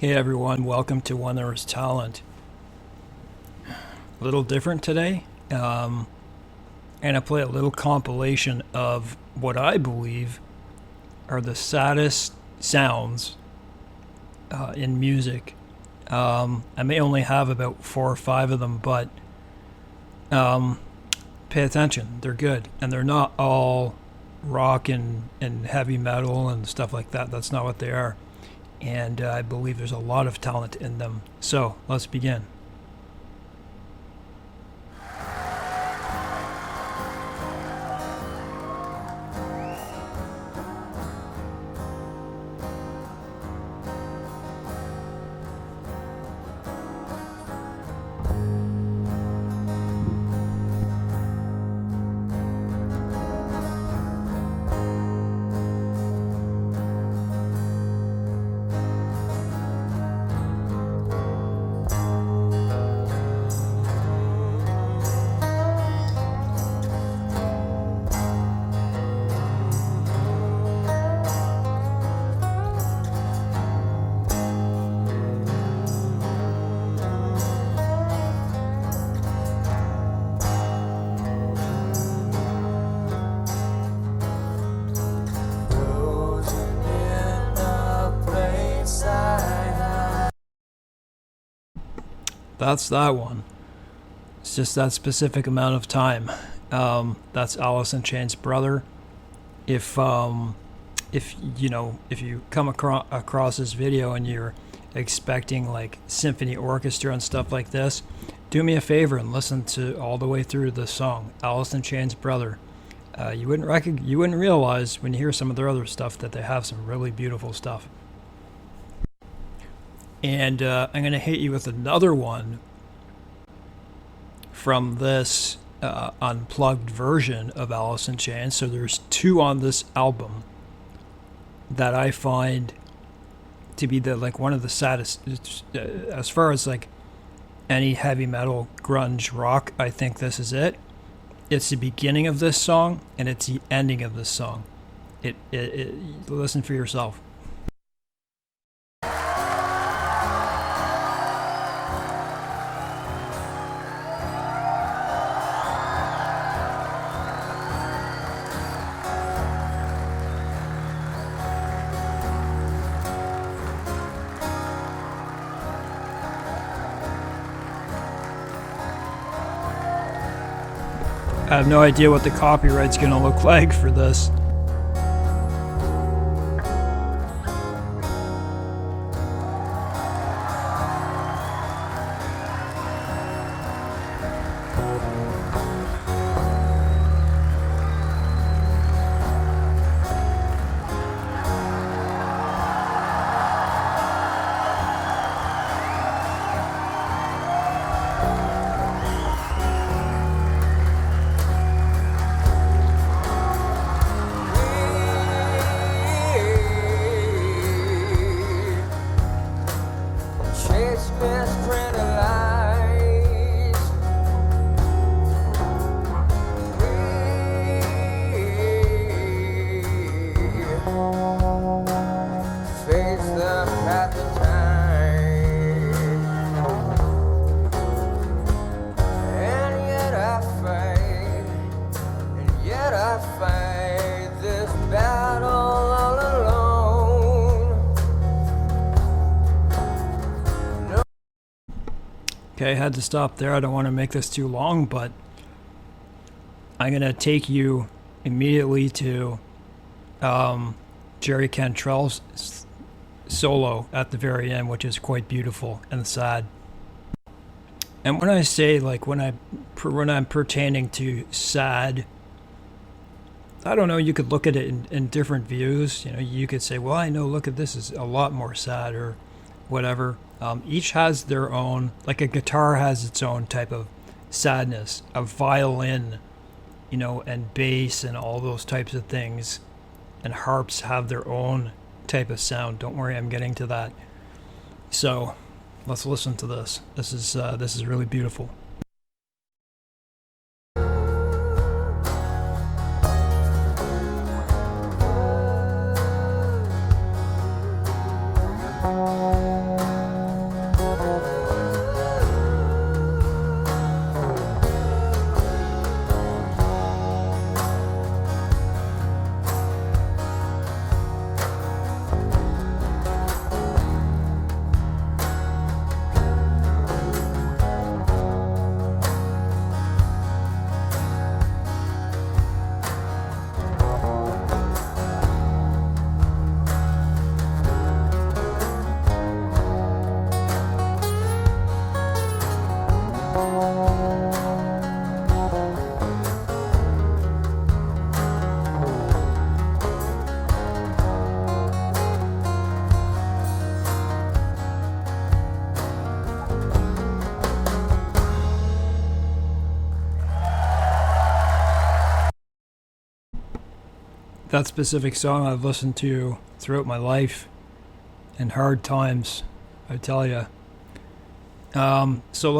Hey everyone, welcome to When There Is Talent. A little different today, and I play a little compilation of what I believe are the saddest sounds in music. I may only have about 4 or 5 of them, but pay attention. They're good, and they're not all rock and heavy metal and stuff like that. That's not what they are. And I believe there's a lot of talent in them. So let's begin. That's that one. It's just that specific amount of time. That's Alice in Chains' brother. If you come across this video and you're expecting like symphony orchestra and stuff like this, do me a favor and listen to all the way through the song. Alice in Chains' brother. You wouldn't realize when you hear some of their other stuff that they have some really beautiful stuff. And I'm going to hit you with another one from this unplugged version of Alice in Chains. So there's 2 on this album that I find to be one of the saddest as far as like any heavy metal, grunge, rock. I think this is it. It's the beginning of this song and it's the ending of this song. Listen for yourself. I have no idea what the copyright's going to look like for this. Okay, I had to stop there. I don't want to make this too long, but I'm going to take you immediately to Jerry Cantrell's solo at the very end, which is quite beautiful and sad. And when I say, like, when I'm pertaining to sad, I don't know, you could look at it in different views. You know, you could say, well, I know, look at this is a lot more sad or whatever. Each has their own, like a guitar has its own type of sadness, a violin, and bass and all those types of things, and harps have their own type of sound. Don't worry, I'm getting to that. So let's listen to this. This is really beautiful. that specific song I've listened to throughout my life in hard times, I tell you. So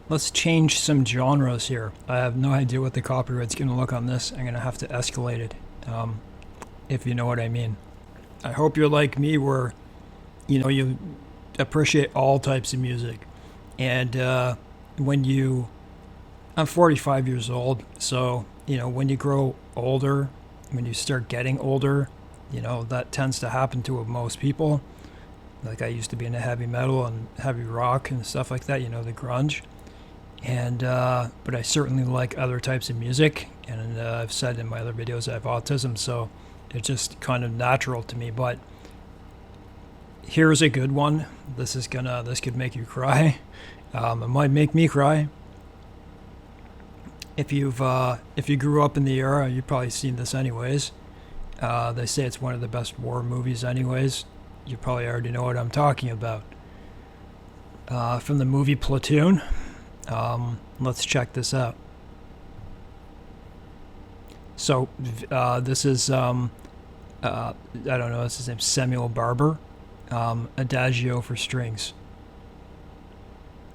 let's change some genres here. I have no idea what the copyright's going to look on this. I'm going to have to escalate it, if you know what I mean. I hope you're like me, where you appreciate all types of music, and I'm 45 years old, so when you grow older, when you start getting older, that tends to happen to most people. Like, I used to be into heavy metal and heavy rock and stuff like that, the grunge. And but I certainly like other types of music, and I've said in my other videos I have autism, so it's just kind of natural to me. But here's a good one. This could make you cry. It might make me cry. If you grew up in the era, you've probably seen this anyways. They say it's one of the best war movies anyways. You probably already know what I'm talking about. From the movie Platoon. Let's check this out. So this is I don't know, what's his name, Samuel Barber. Adagio for strings,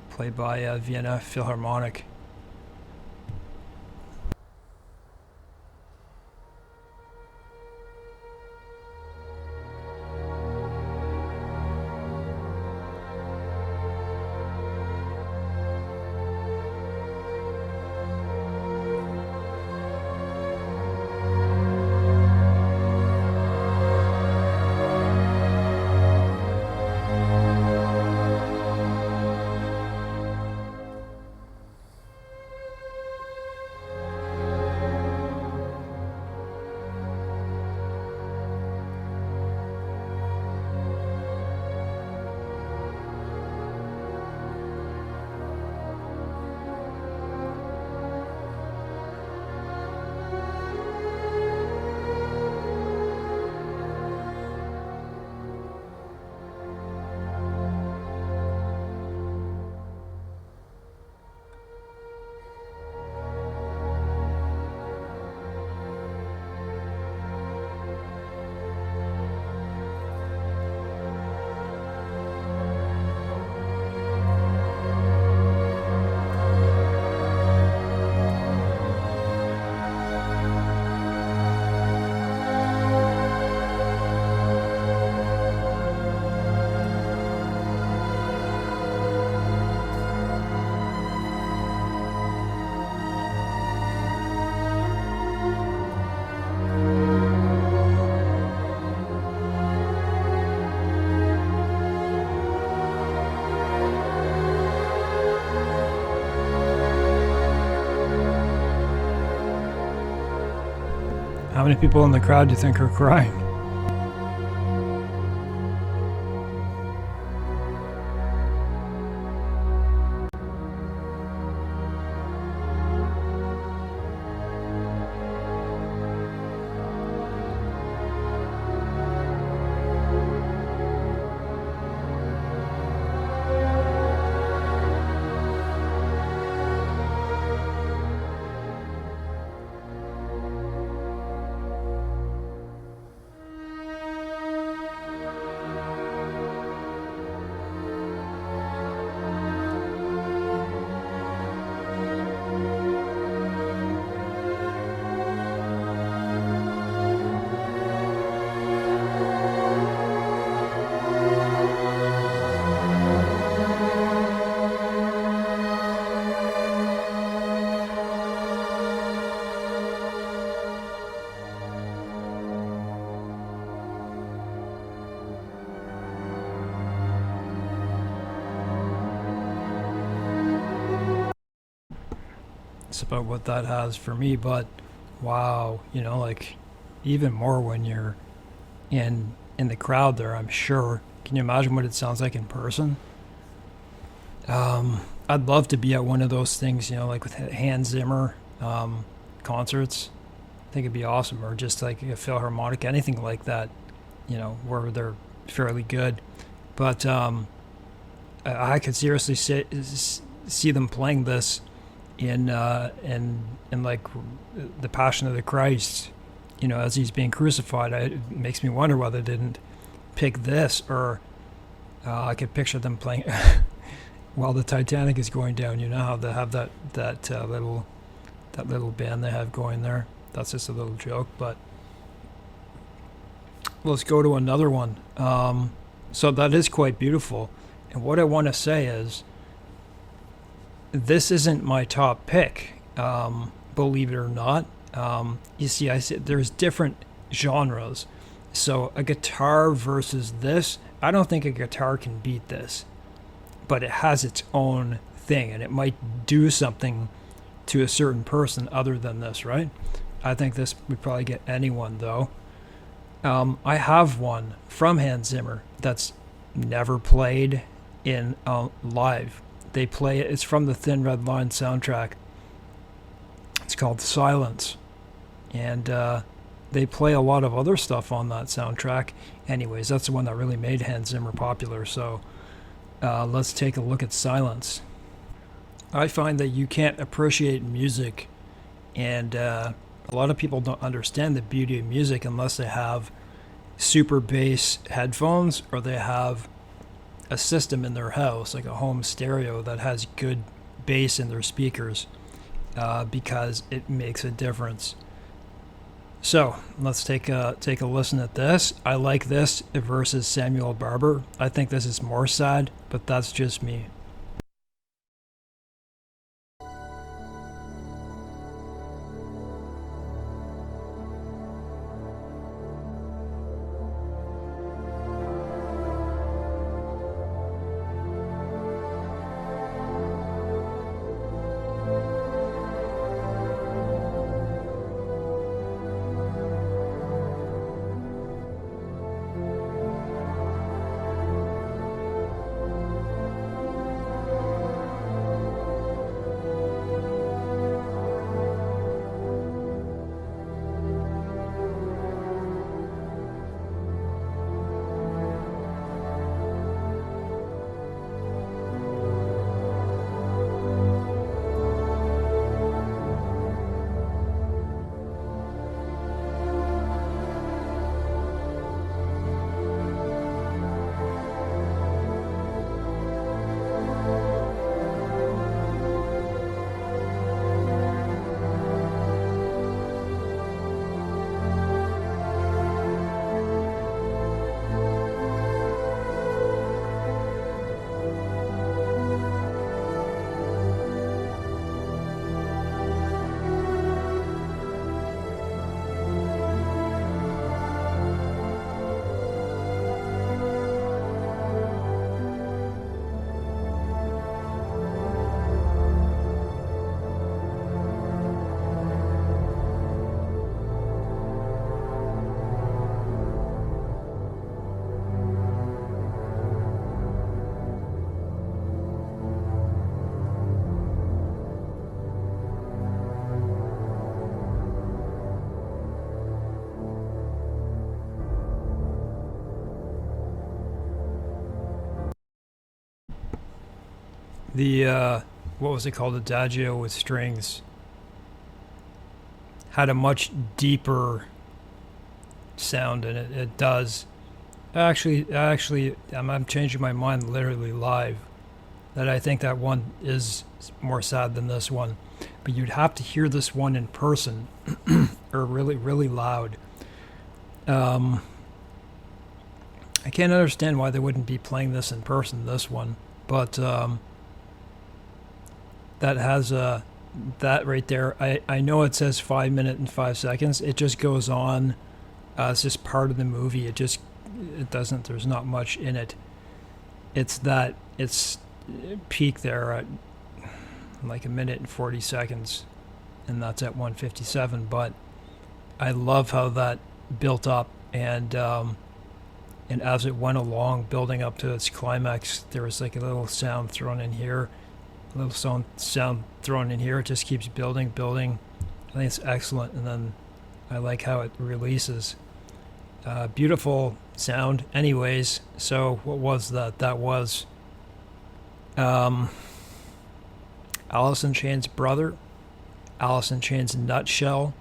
played by Vienna Philharmonic. How many people in the crowd do you think are crying? It's about what that has for me, but wow, like, even more when you're in the crowd there, I'm sure. Can you imagine what it sounds like in person? I'd love to be at one of those things, like with Hans Zimmer concerts. I think it'd be awesome, or just like a Philharmonic, anything like that, where they're fairly good. But I could seriously see them playing this in like the Passion of the Christ, as he's being crucified, it makes me wonder why they didn't pick this, or I could picture them playing while the Titanic is going down. You know how they have that little band they have going there. That's just a little joke, but let's go to another one. So that is quite beautiful, and what I want to say is, this isn't my top pick, believe it or not. You see, I said there's different genres. So a guitar versus this, I don't think a guitar can beat this, but it has its own thing, and it might do something to a certain person other than this, right? I think this would probably get anyone, though. I have one from Hans Zimmer that's never played in live. They play it. It's from the Thin Red Line soundtrack. It's called Silence, and they play a lot of other stuff on that soundtrack. Anyways, that's the one that really made Hans Zimmer popular. So let's take a look at Silence. I find that you can't appreciate music, and a lot of people don't understand the beauty of music unless they have super bass headphones, or they have a system in their house, like a home stereo that has good bass in their speakers, because it makes a difference. So let's take a listen at this. I like this versus Samuel Barber. I think this is more sad, but that's just me. The what was it called? Adagio with strings had a much deeper sound in it. It does. Actually, I'm changing my mind literally live. That I think that one is more sad than this one, but you'd have to hear this one in person, or really, really loud. I can't understand why they wouldn't be playing this in person. This one, but that has that right there. I know it says 5 minutes and 5 seconds. It just goes on. It's just part of the movie. It doesn't. There's not much in it. It's peak there at like 1 minute and 40 seconds, and that's at 1:57. But I love how that built up, and as it went along, building up to its climax, there was like a little sound thrown in here, a little sound thrown in here. It just keeps building. I think it's excellent, and then I like how it releases. Beautiful sound. Anyways, so what was that? That was Alice in Chains' brother, Alice in Chains' Nutshell,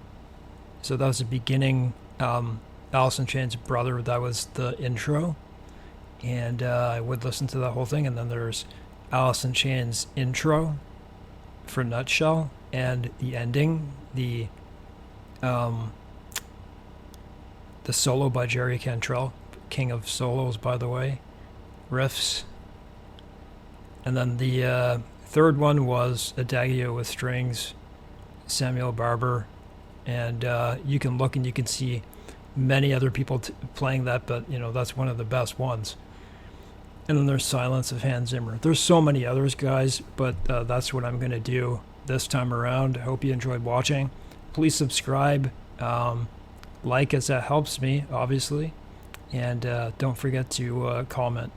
So that was the beginning. Alice in Chains Brother, that was the intro. And I would listen to the whole thing. And then there's Alice in Chains intro for Nutshell, and the ending, the solo by Jerry Cantrell, king of solos, by the way, riffs. And then the third one was Addagio with strings, Samuel Barber. And you can look and you can see many other people playing that, but that's one of the best ones. And then there's Silence of Hans Zimmer. There's so many others, guys, but that's what I'm going to do this time around. I hope you enjoyed watching. Please subscribe, like, as that helps me, obviously. And don't forget to comment.